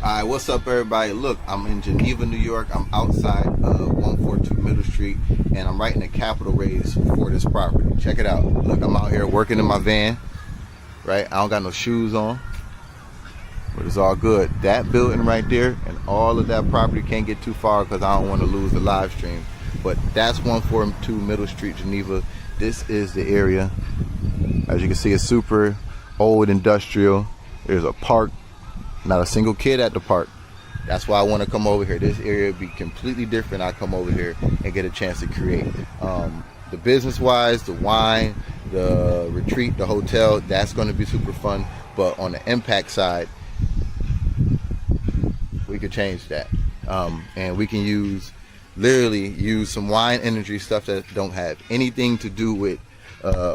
Alright, what's up everybody? Look, I'm in Geneva, New York. I'm outside 142 Middle Street, and I'm writing a capital raise for this property. Check it out. Look, I'm out here working in my van, right? I don't got no shoes on, but it's all good. That building right there and all of that property can't get too far because I don't want to lose the live stream. But that's 142 Middle Street, Geneva. This is the area. As you can see, it's super old industrial. There's a park. Not a single kid at the park. That's why I want to come over here. This area would be completely different. I come over here and get a chance to create. The business wise, the wine, the retreat, the hotel, that's going to be super fun. But on the impact side, we could change that. And we can literally use some wine energy stuff that don't have anything to do with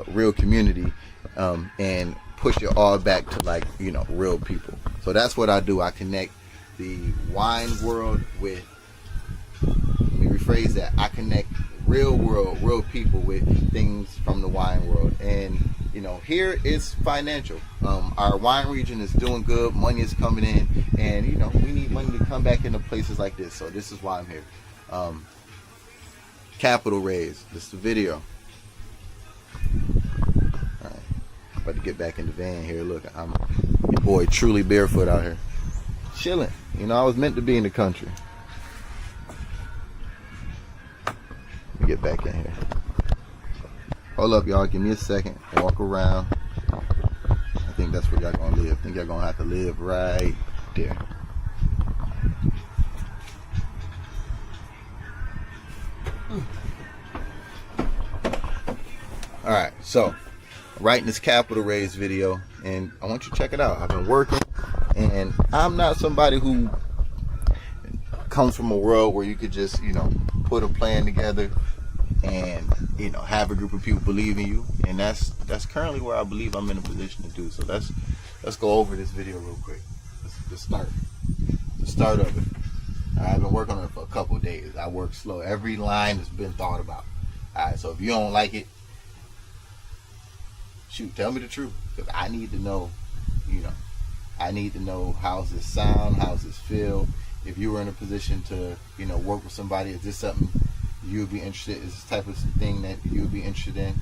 real community, and push it all back to, like, you know, real people. So that's what I do. I connect the wine world with, let me rephrase that, I connect real world, real people with things from the wine world. And you know, here it's financial. Our wine region is doing good, money is coming in, and you know, we need money to come back into places like this. So this is why I'm here. Capital raise. This is the video. About to get back in the van here. Look, I'm your boy Truly Barefoot out here chilling. You know, I was meant to be in the country. Let me get back in here. Hold up, y'all. Give me a second. Walk around. I think that's where y'all gonna live. I think y'all gonna have to live right there. Alright, so writing this capital raise video, and I want you to check it out. I've been working, and I'm not somebody who comes from a world where you could just, you know, put a plan together and, you know, have a group of people believe in you. And that's currently where I believe I'm in a position to do. So let's go over this video real quick. The start of it. I've been working on it for a couple of days. I work slow. Every line has been thought about. Alright, so if you don't like it, shoot, tell me the truth, because I need to know. You know, I need to know, how's this sound, how's this feel. If you were in a position to, you know, work with somebody, is this something you would be interested in? Is this type of thing that you would be interested in?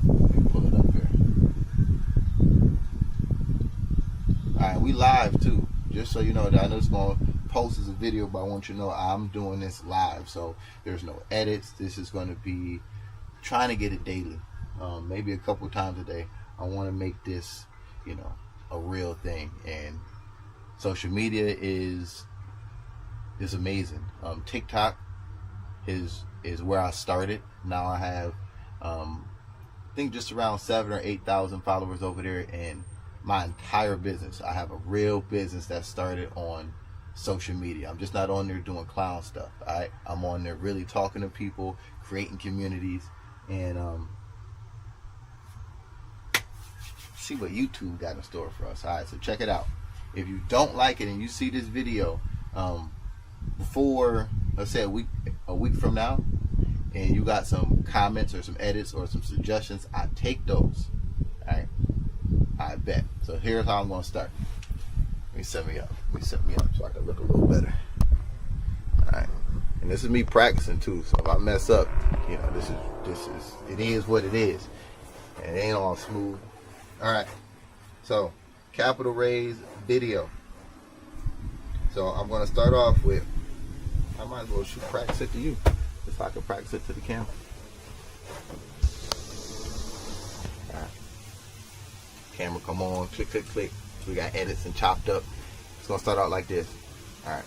Let me pull it up here. Alright, we live too, just so you know. That I know it's going to post as a video, but I want you to know I'm doing this live, so there's no edits. This is going to be trying to get it daily, maybe a couple times a day. I want to make this, you know, a real thing. And social media is amazing. TikTok is where I started. Now I have I think just around 7,000 or 8,000 followers over there, and my entire business, I have a real business that started on social media. I'm just not on there doing clown stuff. I'm on there really talking to people, creating communities, and see what YouTube got in store for us. Alright, so check it out. If you don't like it and you see this video before, let's say a week from now, and you got some comments or some edits or some suggestions, I take those. Alright, I bet. So here's how I'm gonna start. Let me set me up so I can look a little better. Alright, and this is me practicing too, so if I mess up, you know, it is what it is. And it ain't all smooth. Alright, so capital raise video. So I'm gonna start off with, I might as well practice it to you, just so I can practice it to the camera. Alright. Camera come on, click, click, click. So we got edits and chopped up. It's gonna start out like this. Alright.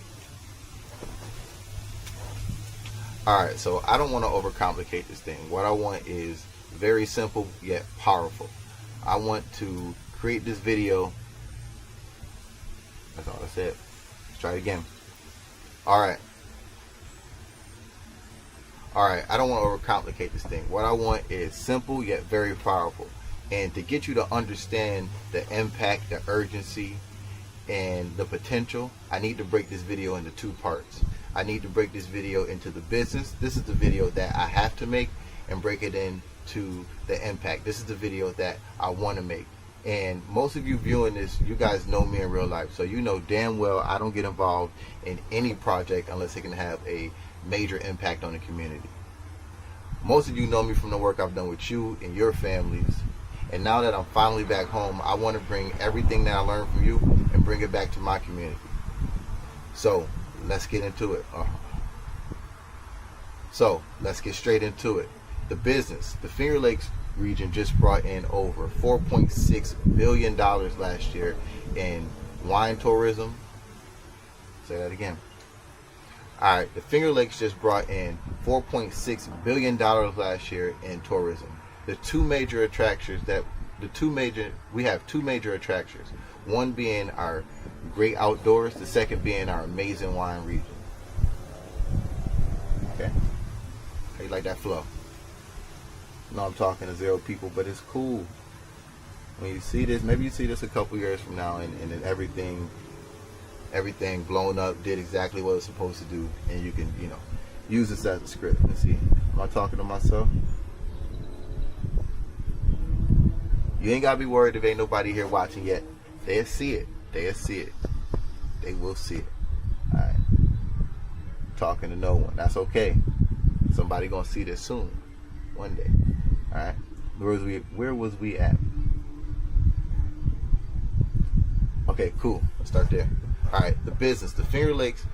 Alright, so I don't want to overcomplicate this thing. What I want is very simple yet powerful. I want to create this video. That's all I said. Let's try it again. Alright, I don't want to overcomplicate this thing. What I want is simple yet very powerful. And to get you to understand the impact, the urgency, and the potential, I need to break this video into two parts. I need to break this video into the business. This is the video that I have to make, and break it into the impact. This is the video that I want to make. And most of you viewing this, you guys know me in real life, so you know damn well I don't get involved in any project unless it can have a major impact on the community. Most of you know me from the work I've done with you and your families. And now that I'm finally back home, I want to bring everything that I learned from you and bring it back to my community. So let's get into it. So let's get straight into it. The business. The Finger Lakes region just brought in over $4.6 billion last year in wine tourism. Say that again. All right, the Finger Lakes just brought in $4.6 billion last year in tourism. We have two major attractions. One being our great outdoors, the second being our amazing wine region. Okay, how you like that flow? No, I'm talking to zero people, but it's cool. When you see this, maybe you see this a couple years from now, and then everything blown up, did exactly what it's supposed to do, and you can, use this as a script. Let's see. Am I talking to myself? You ain't gotta be worried if ain't nobody here watching yet. They'll see it. They'll see it. They will see it. Alright. Talking to no one. That's okay. Somebody gonna see this soon. One day. Alright. Where was we at? Okay, cool. Let's start there. Alright, the business. The Finger Lakes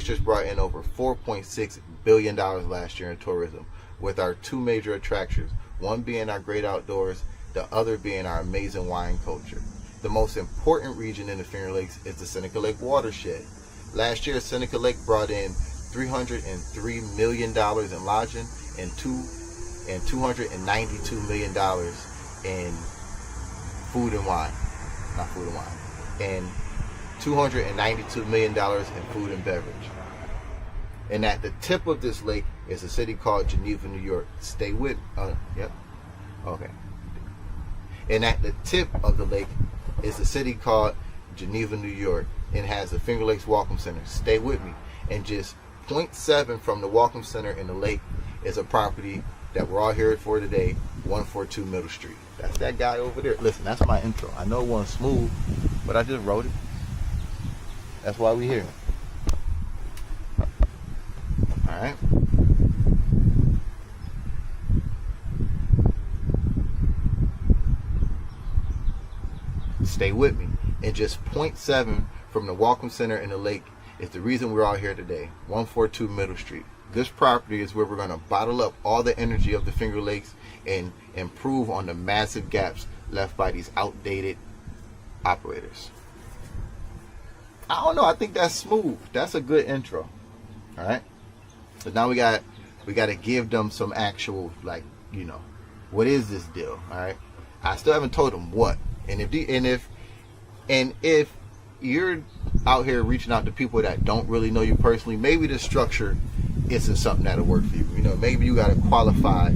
just brought in over $4.6 billion last year in tourism, with our two major attractions, one being our great outdoors, the other being our amazing wine culture. The most important region in the Finger Lakes is the Seneca Lake watershed. Last year, Seneca Lake brought in $303 million in lodging and $292 million in food and wine. Not food and wine. And $292 million in food and beverage. And at the tip of this lake is a city called Geneva, New York. Stay with yep. Okay. And at the tip of the lake is a city called Geneva, New York, and has the Finger Lakes Welcome Center. Stay with me. And just 0.7 from the Welcome Center in the lake is a property that we're all here for today, 142 Middle Street. That's that guy over there. Listen, that's my intro. I know it wasn't smooth, but I just wrote it. That's why we're here. Alright. Stay with me. And just 0.7 from the Welcome Center in the lake is the reason we're all here today. 142 Middle Street. This property is where we're going to bottle up all the energy of the Finger Lakes and improve on the massive gaps left by these outdated operators. I don't know. I think that's smooth. That's a good intro. All right. So now we got to give them some actual, what is this deal? All right. I still haven't told them what. And if you're out here reaching out to people that don't really know you personally, maybe the structure isn't something that'll work for you. Maybe you got to qualify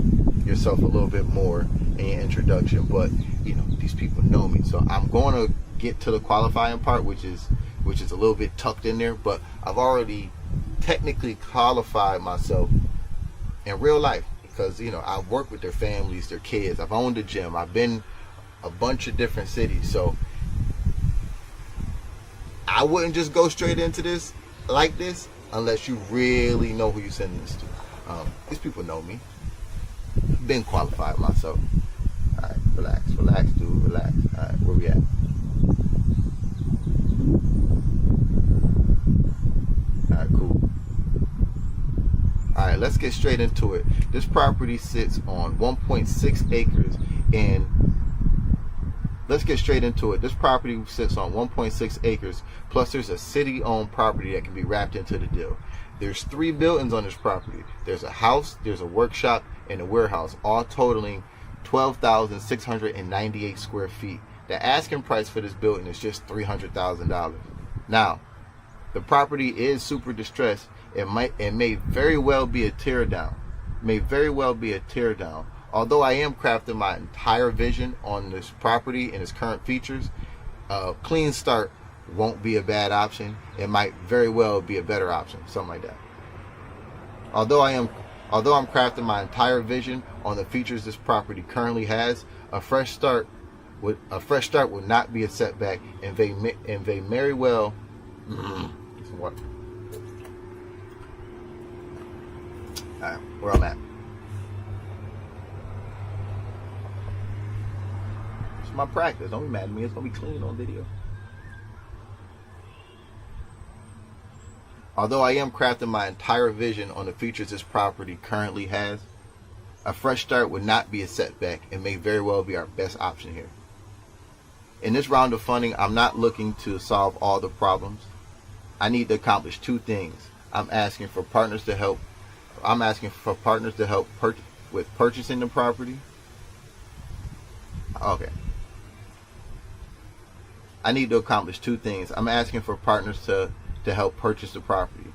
yourself a little bit more in your introduction. But these people know me, so I'm going to get to the qualifying part, which is a little bit tucked in there. But I've already technically qualified myself in real life because I've worked with their families, their kids. I've owned a gym. I've been a bunch of different cities, so I wouldn't just go straight into this like this unless you really know who you're sending this to. These people know me. I've been qualified myself. All right, relax, dude, relax. All right, where we at? All right, cool. All right, let's get straight into it. This property sits on 1.6 acres and let's get straight into it. This property sits on 1.6 acres, plus there's a city-owned property that can be wrapped into the deal. There's 3 buildings on this property. There's a house, there's a workshop, and a warehouse, all totaling 12,698 square feet. The asking price for this building is just $300,000. Now, the property is super distressed. It may very well be a tear down. Although I am crafting my entire vision on this property and its current features, a clean start won't be a bad option. It might very well be a better option, something like that. Although I'm crafting my entire vision on the features this property currently has, a fresh start A fresh start would not be a setback, and they very well. Some water. All right, where I'm at. It's my practice. Don't be mad at me. It's gonna be clean on video. Although I am crafting my entire vision on the features this property currently has, a fresh start would not be a setback and may very well be our best option here. In this round of funding, I'm not looking to solve all the problems. I need to accomplish two things. I'm asking for partners to help with purchasing the property. Okay. I need to accomplish two things. I'm asking for partners to help purchase the property.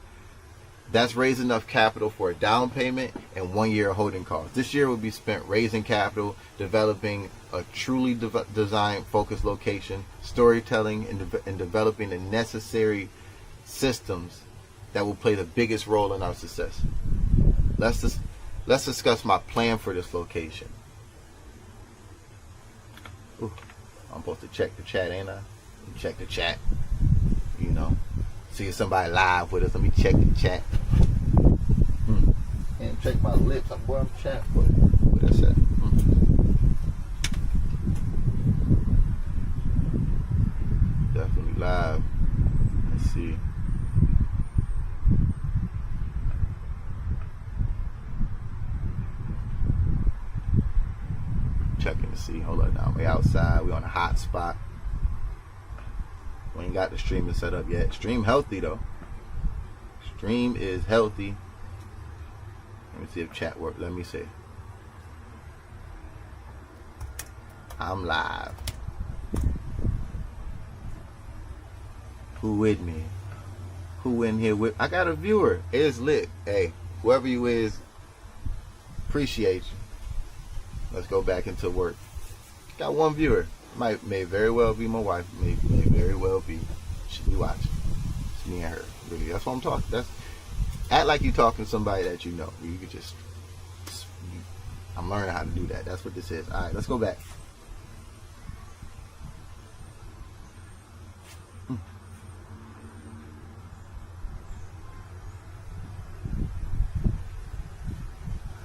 That's raise enough capital for a down payment and 1 year holding costs. This year will be spent raising capital, developing a truly design focused location, storytelling, and developing the necessary systems that will play the biggest role in our success. Let's discuss my plan for this location. Ooh, I'm supposed to check the chat, ain't I? Check the chat. You know, see if somebody live with us. Let me check the chat. And check my lips. I'm boy, I'm chat. What I said. Definitely live. Let's see. Checking to see. Hold on now. We outside. We on a hot spot. We ain't got the streaming set up yet. Stream healthy though. Stream is healthy. Let me see if chat works. Let me see. I'm live. Who with me? Who in here with? I got a viewer. It's lit. Hey, whoever you is, appreciate you. Let's go back into work. Got one viewer. May very well be my wife. May very well be. She be watching. It's me and her. Really, that's what I'm talking. Act like you talking to somebody that you know. You could just. I'm learning how to do that. That's what this is. All right, let's go back.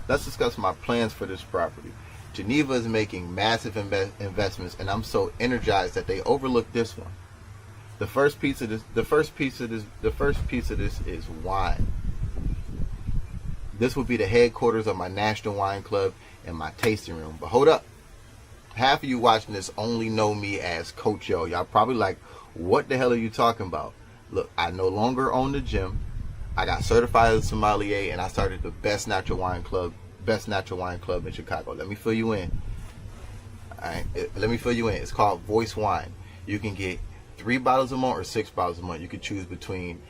Let's discuss my plans for this property. Geneva is making massive investments, and I'm so energized that they overlooked this one. The first piece of this is wine. This will be the headquarters of my National Wine Club and my tasting room. But hold up. Half of you watching this only know me as Coach Yo. Y'all probably like, what the hell are you talking about? Look, I no longer own the gym. I got certified as a sommelier, and I started the best natural wine club in Chicago. Let me fill you in. All right, let me fill you in. It's called Voice Wine. You can get 3 bottles a month or 6 bottles a month. You can choose between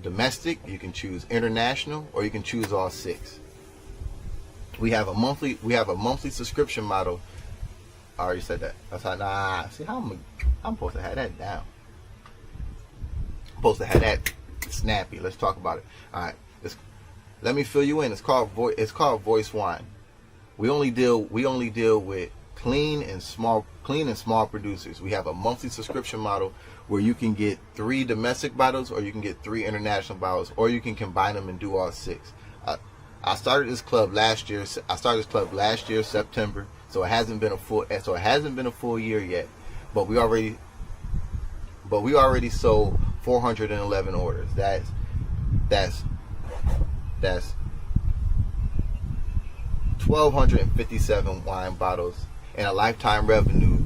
domestic, you can choose international, or you can choose all 6. We have a monthly subscription model. I already said that. That's how. See how I'm supposed to have that down. I'm supposed to have that snappy. Let's talk about it. All right. Let me fill you in. It's called Voice Wine. We only deal with clean and small producers. We have a monthly subscription model where you can get 3 domestic bottles, or you can get 3 international bottles, or you can combine them and do all 6. I started this club last year. September. So it hasn't been a full year yet. But we already sold 411 orders. That's 1,257 wine bottles and a lifetime revenue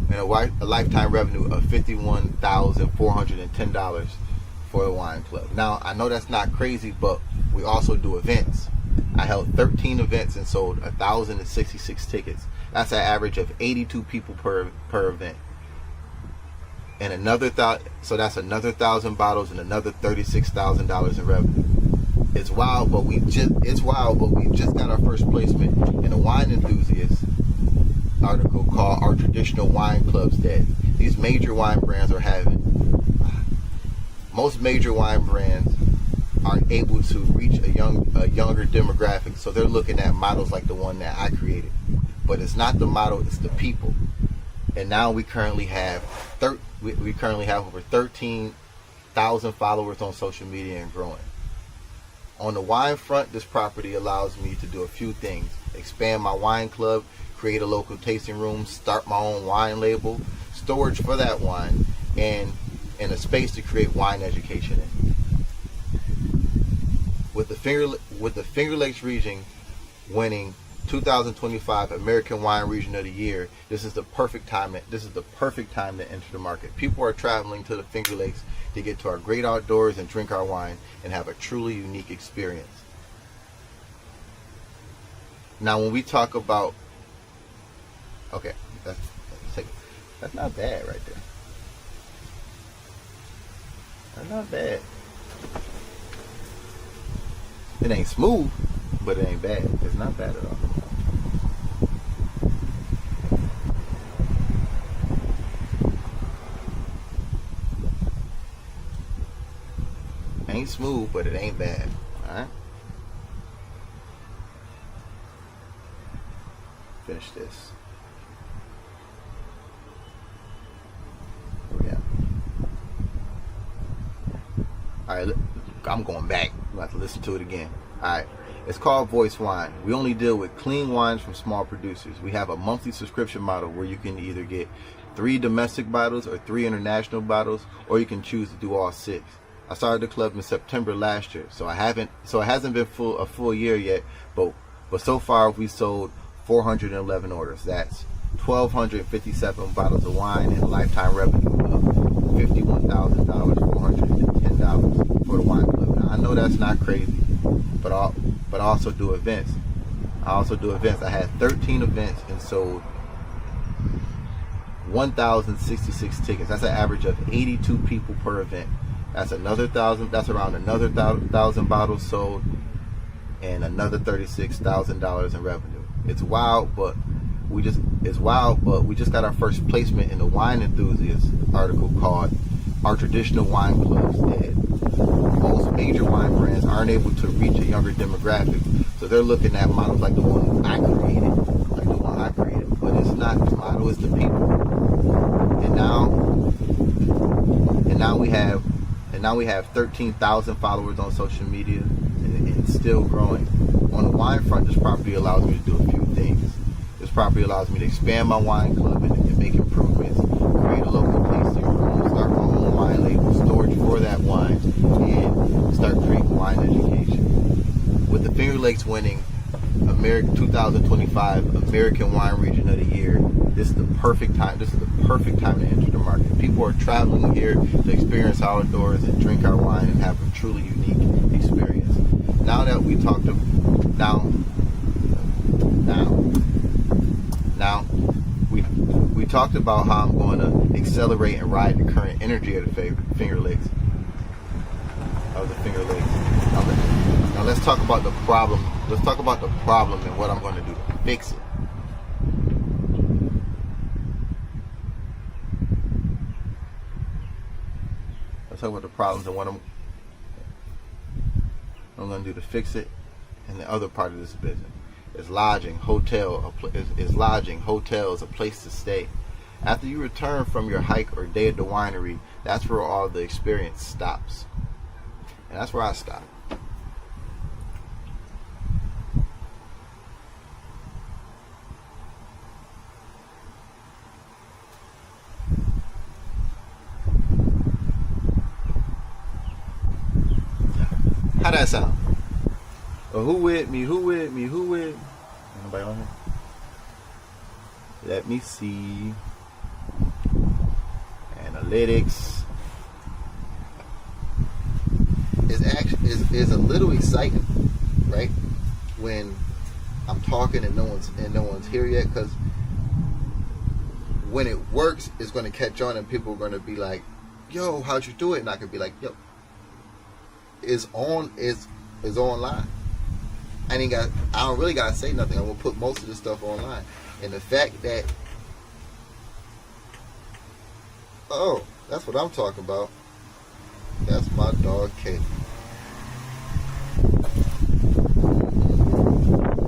of $51,410 for the wine club. Now I know that's not crazy, but we also do events. I held 13 events and sold 1,066 tickets. That's an average of 82 people per event. And so that's another 1,000 bottles and another $36,000 in revenue. It's wild, but we just got our first placement in a Wine Enthusiast article called "Our Traditional Wine Clubs Dead." These major wine brands are most major wine brands are able to reach a younger demographic, so they're looking at models like the one that I created. But it's not the model, it's the people. and now we currently have we currently have over 13,000 followers on social media and growing. On the wine front, this property allows me to do a few things: expand my wine club, create a local tasting room, start my own wine label, storage for that wine, and a space to create wine education in. With the Finger Lakes region winning 2025 American Wine Region of the Year, this is the perfect time to enter the market. People are traveling to the Finger Lakes to get to our great outdoors and drink our wine and have a truly unique experience. Now, when we talk about, okay, that's not bad right there. That's not bad. It ain't smooth, but it ain't bad. It's not bad at all. Ain't smooth, but it ain't bad. Alright? Finish this. Yeah. Alright, I'm going back. You have to listen to it again. Alright. It's called Voice Wine. We only deal with clean wines from small producers. We have a monthly subscription model where you can either get 3 domestic bottles or 3 international bottles, or you can choose to do all 6. I started the club in September last year, so it hasn't been a full year yet, but so far we sold 411 orders. That's 1,257 bottles of wine and a lifetime revenue of $51,000, $410 for the wine club. Now, I know that's not crazy, but I also do events. I had 13 events and sold 1,066 tickets. That's an average of 82 people per event. That's around another 1,000 bottles sold and another $36,000 in revenue. It's wild, but we just got our first placement in the Wine Enthusiast article called "Our Traditional Wine Clubs Dead." Most major wine brands aren't able to reach a younger demographic, so they're looking at models like the one I created. But it's not. The model is the people. And now we have 13,000 followers on social media, and still growing. On the wine front, this property allows me to do a few things. This property allows me to expand my wine club and make improvements, create a local tasting room, start my own wine label, storage for that wine, and start creating wine education. With the Finger Lakes winning 2025 American Wine Region of the Year, this is the perfect time to enter the market. People are traveling here to experience outdoors and drink our wine and have a truly unique experience. Now that we talked about we talked about how I'm going to accelerate and ride the current energy of the Finger Lakes. Now let's talk about the problem. Let's talk about the problem and what I'm going to do to fix it. Let's talk about the problems and what I'm going to do to fix it. And the other part of this business is lodging, hotels, a place to stay. After you return from your hike or day at the winery, that's where all the experience stops. And that's where I stop. How that sound? Well, who with me? Anybody on here? Let me see. Analytics. Is a little exciting, right? When I'm talking and no one's here yet, because when it works, it's going to catch on and people are going to be like, "Yo, how'd you do it?" And I could be like, "Yo, is online." I don't really gotta say nothing. I'm gonna put most of this stuff online. And the fact that, oh, that's what I'm talking about. That's my dog Kate.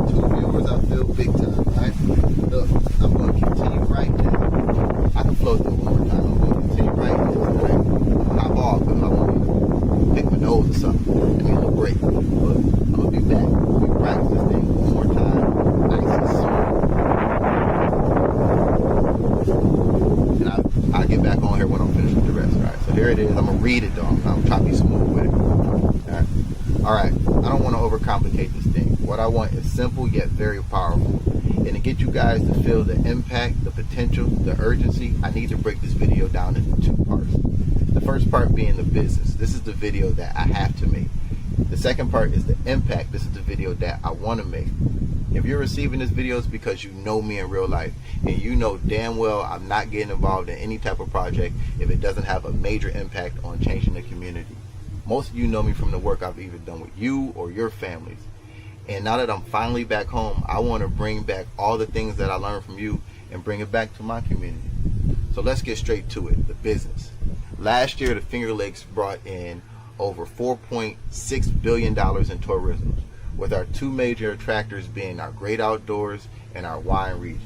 2 viewers, I feel big time. Right? Look, I'm gonna continue right now. back on here when I'm finished with the rest. All right, so here it is. I'm gonna read it though. I'm trying to be smooth with it. All right. I don't want to overcomplicate this thing. What I want is simple yet very powerful. And to get you guys to feel the impact, the potential, the urgency, I need to break this video down into 2 parts. The first part being the business. This is the video that I have to make. The second part is the impact. This is the video that I want to make. If you're receiving this video, it's because you know me in real life, and you know damn well I'm not getting involved in any type of project if it doesn't have a major impact on changing the community. Most of you know me from the work I've either done with you or your families. And now that I'm finally back home, I want to bring back all the things that I learned from you and bring it back to my community. So let's get straight to it, the business. Last year, the Finger Lakes brought in over $4.6 billion in tourism, with our 2 major attractors being our great outdoors and our wine region.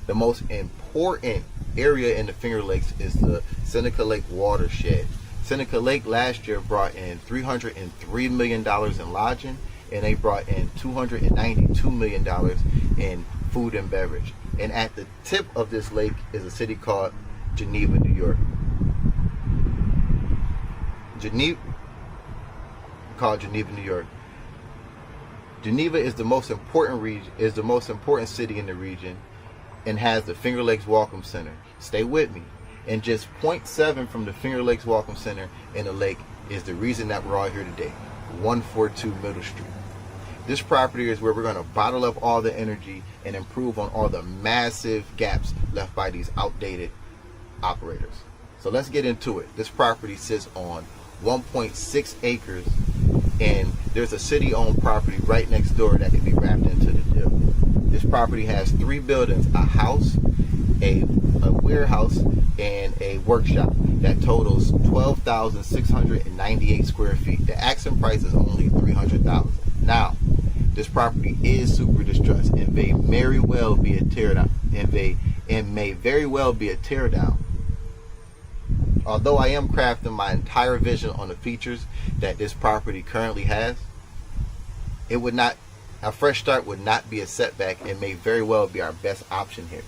The most important area in the Finger Lakes is the Seneca Lake watershed. Seneca Lake last year brought in $303 million in lodging, and they brought in $292 million in food and beverage. And at the tip of this lake is a city called Geneva, New York. Geneva, New York. Geneva is the most important city in the region, and has the Finger Lakes Welcome Center. Stay with me. And just 0.7 from the Finger Lakes Welcome Center in the lake is the reason that we're all here today. 142 Middle Street. This property is where we're going to bottle up all the energy and improve on all the massive gaps left by these outdated operators. So let's get into it. This property sits on 1.6 acres, and there's a city-owned property right next door that can be wrapped into the deal. This property has 3 buildings: a house, a warehouse, and a workshop that totals 12,698 square feet. The asking price is only $300,000. Now, this property is super distressed and may very well be a teardown. Although I am crafting my entire vision on the features that this property currently has, a fresh start would not be a setback and may very well be our best option here.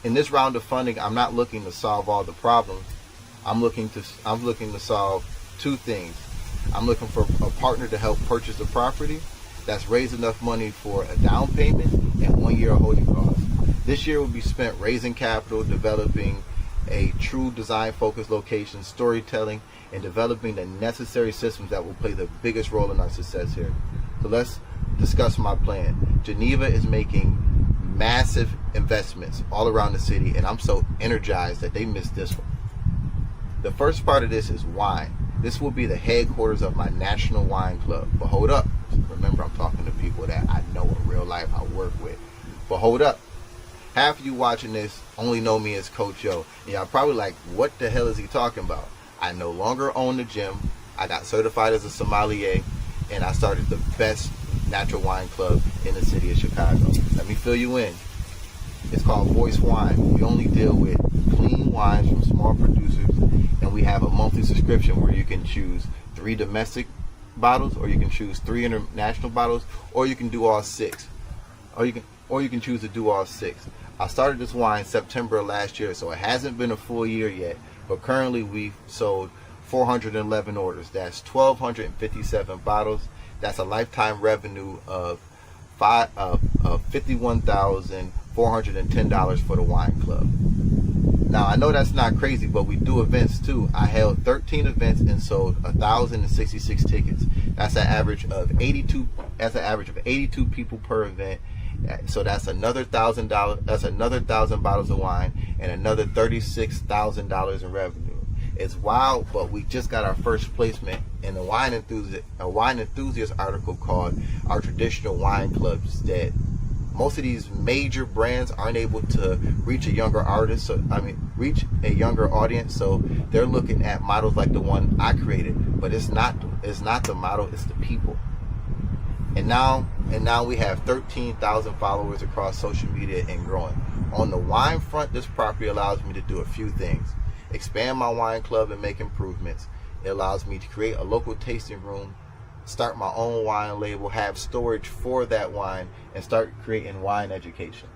In this round of funding, I'm not looking to solve all the problems. I'm looking to solve 2 things. I'm looking for a partner to help purchase the property that's raised enough money for a down payment and 1 year of holding costs. This year will be spent raising capital, developing a true design-focused location, storytelling, and developing the necessary systems that will play the biggest role in our success here. So let's discuss my plan. Geneva is making massive investments all around the city, and I'm so energized that they missed this one. The first part of this is wine. This will be the headquarters of my National Wine Club. But hold up. Remember, I'm talking to people that I know in real life, I work with. But hold up. Half of you watching this only know me as Coach Yo. And y'all probably like, what the hell is he talking about? I no longer own the gym. I got certified as a sommelier, and I started the best natural wine club in the city of Chicago. Let me fill you in. It's called Voice Wine. We only deal with clean wines from small producers, and we have a monthly subscription where you can choose 3 domestic bottles, or you can choose 3 international bottles, or you can do all 6. Or you can choose to do all 6. I started this wine September of last year, so it hasn't been a full year yet, but currently we've sold 411 orders. That's 1,257 bottles. That's a lifetime revenue of $51,410 for the wine club. Now, I know that's not crazy, but we do events too. I held 13 events and sold 1,066 tickets. That's an average of 82. That's an average of 82 people per event. So that's another $1,000. That's another 1,000 bottles of wine and another $36,000 in revenue. It's wild, but we just got our first placement in a wine enthusiast article called "Our Traditional Wine Clubs Dead." Most of these major brands aren't able to reach a younger reach a younger audience, so they're looking at models like the one I created. But it's not the model, it's the people. And now we have 13,000 followers across social media and growing. On the wine front, this property allows me to do a few things: expand my wine club and make improvements. It allows me to create a local tasting room, start my own wine label, have storage for that wine, and start creating wine education.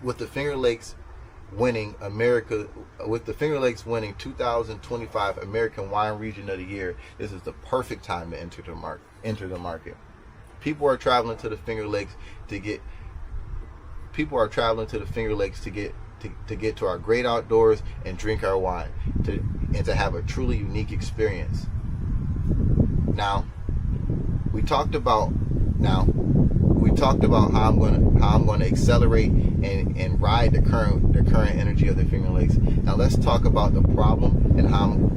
With the Finger Lakes winning America, with the Finger Lakes winning 2025 American Wine Region of the Year, this is the perfect time to enter the market. People are traveling to the Finger Lakes to get to our great outdoors and drink our wine, and to have a truly unique experience. Now, we talked about how I'm going to accelerate and ride the current energy of the Finger Lakes. Now let's talk about the problem and how I'm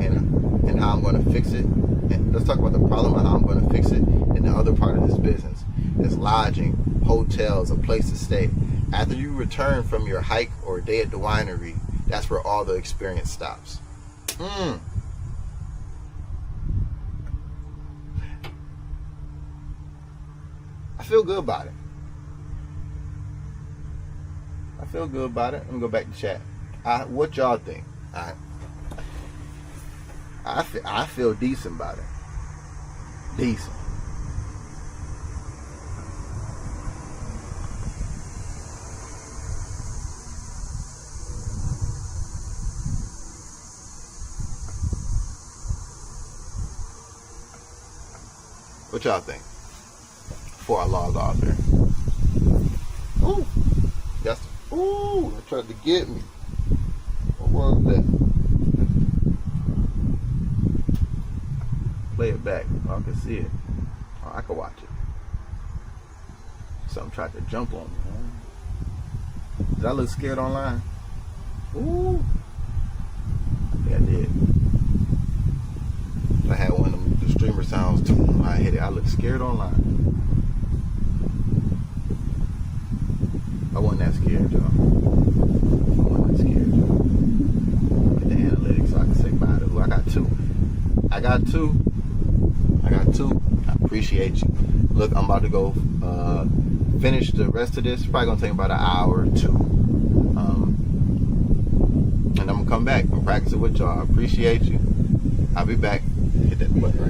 going to fix it. And let's talk about the problem and how I'm going to fix it in the other part of this business. It's lodging, hotels, a place to stay. After you return from your hike or day at the winery, that's where all the experience stops. I feel good about it. Let me go back to chat. What y'all think? I feel decent about it. Decent. What y'all think? Before I log off there. Ooh. Yes. Ooh, they tried to get me. What was that? Play it back. Oh, I can see it. Oh, I can watch it. Something tried to jump on me. Did I look scared online? Ooh. I think I did. I had one of the streamer sounds too. I hit it. I looked scared online. I wasn't that scared, y'all. Get the analytics so I can say bye to who. I got two. I appreciate you. Look, I'm about to go finish the rest of this. Probably gonna take about an hour or two. And I'm gonna come back and practice it with y'all. I appreciate you. I'll be back. Hit that button right